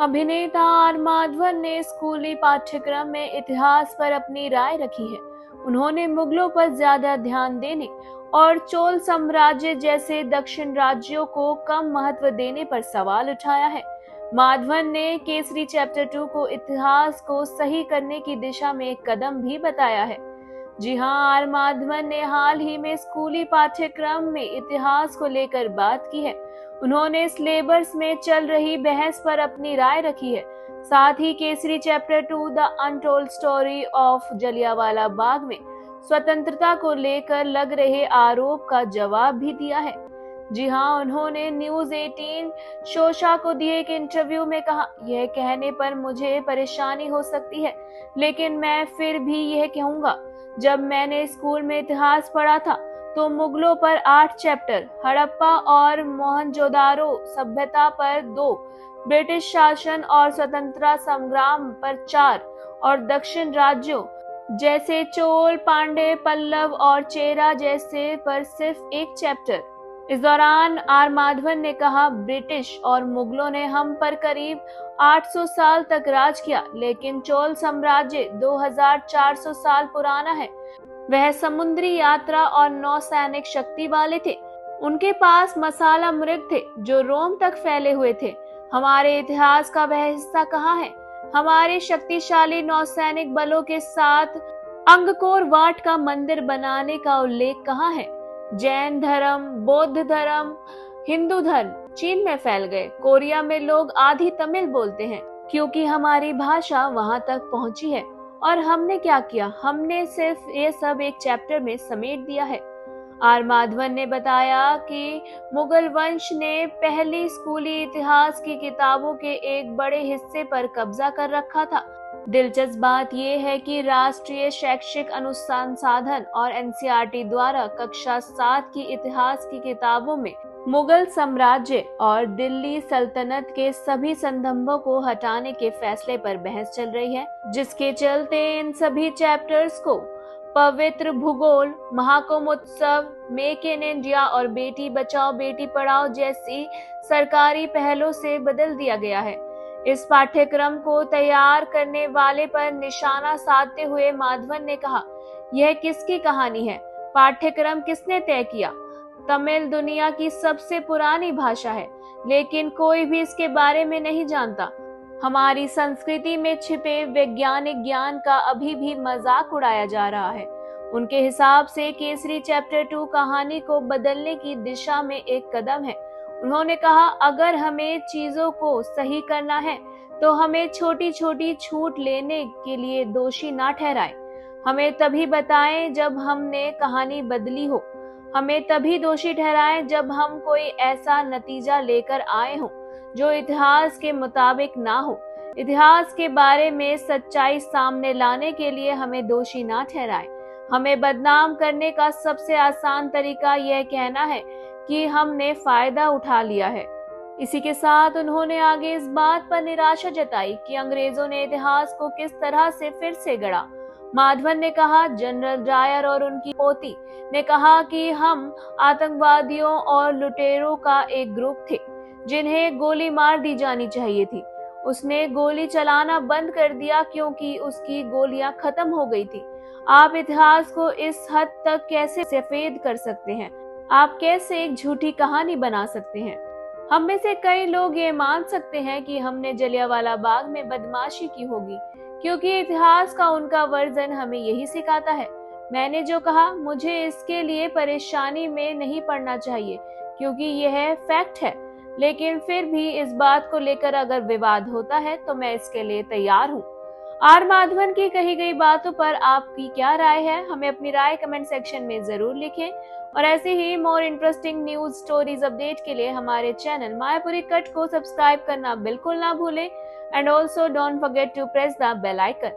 अभिनेता आर माधवन ने स्कूली पाठ्यक्रम में इतिहास पर अपनी राय रखी है। उन्होंने मुगलों पर ज्यादा ध्यान देने और चोल साम्राज्य जैसे दक्षिण राज्यों को कम महत्व देने पर सवाल उठाया है। माधवन ने केसरी चैप्टर 2 को इतिहास को सही करने की दिशा में एक कदम भी बताया है। जी हां, आर माधवन ने हाल ही में स्कूली पाठ्यक्रम में इतिहास को लेकर बात की है। उन्होंने सिलेबस में चल रही बहस पर अपनी राय रखी है। साथ ही Kesari chapter 2 the untold story of Jallianwala Bagh में स्वतंत्रता को लेकर लग रहे आरोप का जवाब भी दिया है। जी हां, उन्होंने न्यूज 18 शोशा को दिए एक इंटरव्यू में कहा, यह कहने पर मुझे परेशानी हो सकती है, लेकिन मैं फिर भी यह कहूंगा, जब मैंने स्कूल में इतिहास पढ़ा था तो मुगलों पर 8 चैप्टर, हड़प्पा और मोहनजोदारो सभ्यता पर 2, ब्रिटिश शासन और स्वतंत्रता संग्राम पर 4 और दक्षिण राज्यों जैसे चोल, पांड्य, पल्लव और चेरा जैसे पर सिर्फ 1 चैप्टर। इस दौरान आर माधवन ने कहा, ब्रिटिश और मुगलों ने हम पर करीब 800 साल तक राज किया, लेकिन चोल साम्राज्य 2400 साल पुराना है। वह समुद्री यात्रा और नौसैनिक शक्ति वाले थे। उनके पास मसाला मृग थे जो रोम तक फैले हुए थे। हमारे इतिहास का वह हिस्सा कहाँ है? हमारे शक्तिशाली नौसैनिक बलों के साथ अंगकोर वाट का मंदिर बनाने का उल्लेख कहाँ है? जैन धर्म, बौद्ध धर्म, हिंदू धर्म चीन में फैल गए। कोरिया में लोग आधी तमिल बोलते हैं क्योंकि हमारी भाषा वहां तक पहुंची है। और हमने क्या किया? हमने सिर्फ ये सब एक चैप्टर में समेट दिया है। आर माधवन ने बताया कि मुगल वंश ने पहली स्कूली इतिहास की किताबों के एक बड़े हिस्से पर कब्जा कर रखा था। दिलचस्प बात यह है कि राष्ट्रीय शैक्षिक अनुसंधान और एनसीईआरटी द्वारा कक्षा 7 की इतिहास की किताबों में मुगल साम्राज्य और दिल्ली सल्तनत के सभी संदर्भों को हटाने के फैसले पर बहस चल रही है, जिसके चलते इन सभी चैप्टर्स को पवित्र भूगोल, महाकुंभ उत्सव, मेक इन इंडिया और बेटी बचाओ बेटी पढ़ाओ जैसी सरकारी पहलों से बदल दिया गया है। इस पाठ्यक्रम को तैयार करने वाले पर निशाना साधते हुए माधवन ने कहा, यह किसकी कहानी है? पाठ्यक्रम किसने तय किया? तमिल दुनिया की सबसे पुरानी भाषा है, लेकिन कोई भी इसके बारे में नहीं जानता। हमारी संस्कृति में छिपे वैज्ञानिक ज्ञान का अभी भी मजाक उड़ाया जा रहा है। उनके हिसाब से केसरी चैप्टर 2 कहानी को बदलने की दिशा में एक कदम है। उन्होंने कहा, अगर हमें चीजों को सही करना है तो हमें छोटी छोटी छूट लेने के लिए दोषी ना ठहराएं। हमें तभी बताएं जब हमने कहानी बदली हो। हमें तभी दोषी ठहराएं जब हम कोई ऐसा नतीजा लेकर आए हों जो इतिहास के मुताबिक ना हो। इतिहास के बारे में सच्चाई सामने लाने के लिए हमें दोषी ना ठहराएं। हमें बदनाम करने का सबसे आसान तरीका यह कहना है कि हमने फायदा उठा लिया है। इसी के साथ उन्होंने आगे इस बात पर निराशा जताई कि अंग्रेजों ने इतिहास को किस तरह से फिर से गढ़ा। माधवन ने कहा, जनरल डायर और उनकी पोती ने कहा कि हम आतंकवादियों और लुटेरों का एक ग्रुप थे जिन्हें गोली मार दी जानी चाहिए थी। उसने गोली चलाना बंद कर दिया क्योंकि उसकी गोलियां खत्म हो गई थी। आप इतिहास को इस हद तक कैसे सफेद कर सकते हैं? आप कैसे एक झूठी कहानी बना सकते हैं? हम में से कई लोग ये मान सकते हैं कि हमने जलियांवाला बाग में बदमाशी की होगी क्योंकि इतिहास का उनका वर्जन हमें यही सिखाता है। मैंने जो कहा, मुझे इसके लिए परेशानी में नहीं पड़ना चाहिए क्योंकि यह फैक्ट है, लेकिन फिर भी इस बात को लेकर अगर विवाद होता है तो मैं इसके लिए तैयार हूँ। आर माधवन की कही गई बातों पर आपकी क्या राय है? हमें अपनी राय कमेंट सेक्शन में जरूर लिखें और ऐसे ही more interesting news stories update के लिए हमारे चैनल मायापुरी कट को सब्सक्राइब करना बिल्कुल ना भूलें and also don't forget to press the bell icon.